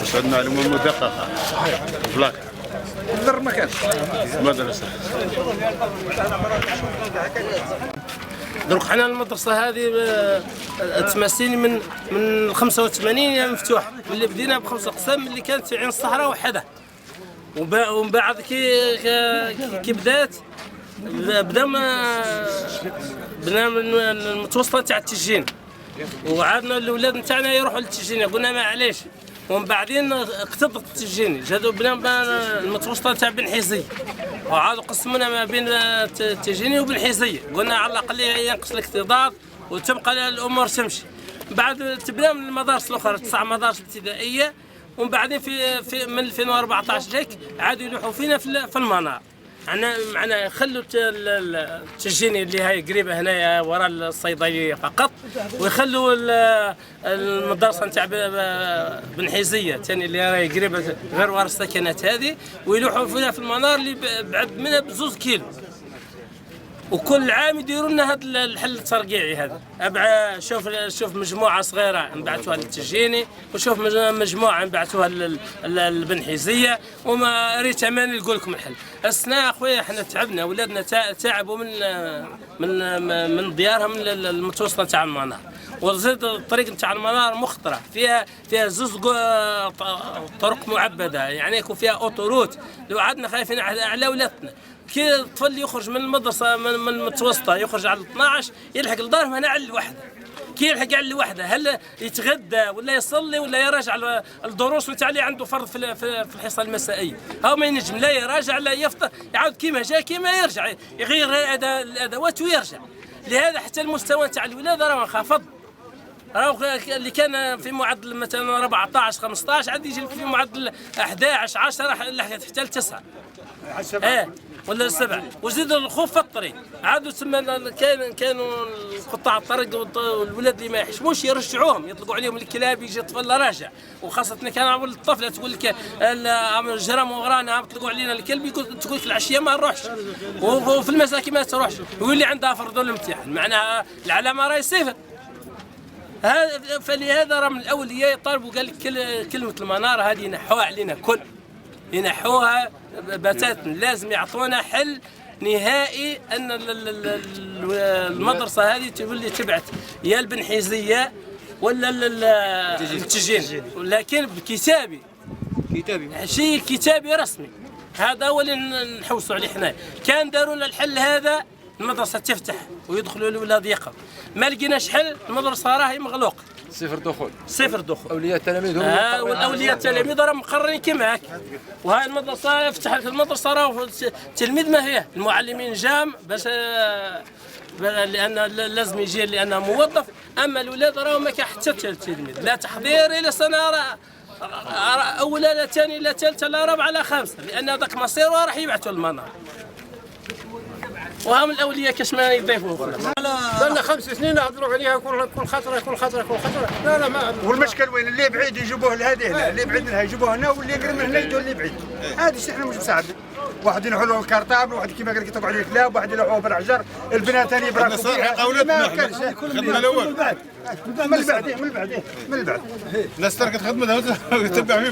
بس عندنا علوم مدققة بلاك الضر ما كانش مدرسة. دروك حنا المدرسة هذه تمثلني من 85 مفتوح، اللي بدينا بخمس أقسام اللي كانت في عين الصحراء وحدها، ومن بعد كي بدات بدا من المتوسطة تاع التجين، وعادنا الاولاد نتاعنا يروحوا للتجيني، قلنا ما علاش، ومن بعدين اقتضت التجيني، جاتو بنا المتوسطة تاع بن حيزي، وعادوا قسمونا ما بين التجيني وبن حيزي، قلنا على الاقل ينقص الاكتظاظ وتبقى الامور تمشي. بعد تبدا من المدارس الاخرى 9 مدارس ابتدائيه، ومن بعدين في من 2014 جاك عادوا يلوحوا فينا في المنار. معنا خلوا التجيني اللي هاي قريبه هنايا وراء الصيدليه فقط، ويخلوا المدرسه نتاع بن حيزيه ثاني اللي راهي قريبه غير وراء السكنات هذه، ويلوحوا فينا في المنار اللي بعد منها ب2 كيلو. وكل عام يديروا لنا هذا الحل الترقيعي هذا. شوف مجموعه صغيره نبعثوها للتجيني، وشوف مجموعه نبعثوها للبن حيزيه، وما ريت امان نقول لكم الحل. السنه اخويا احنا تعبنا، اولادنا تعبوا من ديارهم للمتوسطه تاع المنار، وزيد الطريق نتاع المنار مخطره، فيها 2 طرق معبده، يعني يكون فيها اوتوروت، لو عدنا خايفين على اولادنا. كي الطفل يخرج من المدرسه من المتوسطه يخرج على 12 يلحق لدارهم هنا على الوحده. كي يلحق على الوحده هل يتغدى ولا يصلي ولا يراجع الدروس نتاع اللي عنده فرض في الحصه المسائيه؟ هاو ما ينجم لا يراجع لا يفطر، يعاود كيما جا كيما يرجع، يغير الادوات ويرجع. لهذا حتى المستوى نتاع الولاد راه انخفض، راه اللي كان في معدل مثلا 14 15 عاد يجي في معدل 11 10 لحقت حتى ل 9 ولا 7. وزيد الخوف في الطريق، عادوا تسمى كانوا قطاع الطريق والولاد اللي ما يحشموش يرجعوهم، يطلقوا عليهم الكلاب، يجي الطفل راجع، وخاصة كان الطفله تقول لك الجرام وغرانا يطلقوا علينا الكلب، تقول لك العشيه ما نروحش، وفي المساء كي ما تروحش، ويولي عندها فرضوا الامتحان، معناها العلامه راهي صفر. فلهذا راه من الاوليه يطالبوا، قال لك كلمه المنار هذه ينحوها علينا ينحوها بتاتا، لازم يعطونا حل نهائي ان المدرسه هذه تولي تبعث يا البن حيزيه ولا التجين، لكن بكتابي شيء كتابي رسمي. هذا هو اللي نحوسوا عليه حنا. كان داروا لنا الحل هذا المدرسه تفتح ويدخلوا الاولاد يقراوا، ما لقيناش حل، المدرسه راهي مغلوقه، صفر دخول. اولياء التلاميذ والاولياء التلاميذ راهم مقررين كيما هكا. وهاي المدرسه فتحت المدرسه راه التلميذ ما هي، المعلمين جام باش لان لازم يجي لانه موظف، اما الاولاد راهم ما كاين حتى تلميذ، لا تحضير الى سنه اولى لا ثانيه لا ثالثه لا رابعه لا خامسه، لان هذاك مصيره راح يبعثوا المنار. وهم الاولياء كاش ما يضيفوا. لنا 5 سنين نهضروا عليها كل خطره. لا ما. والمشكل وين؟ اللي بعيد يجيبوه لهذه هنا، اللي بعيد منها يجيبوه هنا، واللي قريب من هنا يدوا اللي بعيد. هذه الشيء احنا مش مساعدين. واحد ينحوا له الكارطابل، واحد كيما قال لك يطبعوا عليه الكلاب، واحد يلوحوه بالعجر، البنات ثاني يبراكوا فيها. قولتنا ما كانش خدمه الاول من بعد. الناس تركت خدمتها وتتبع فيه.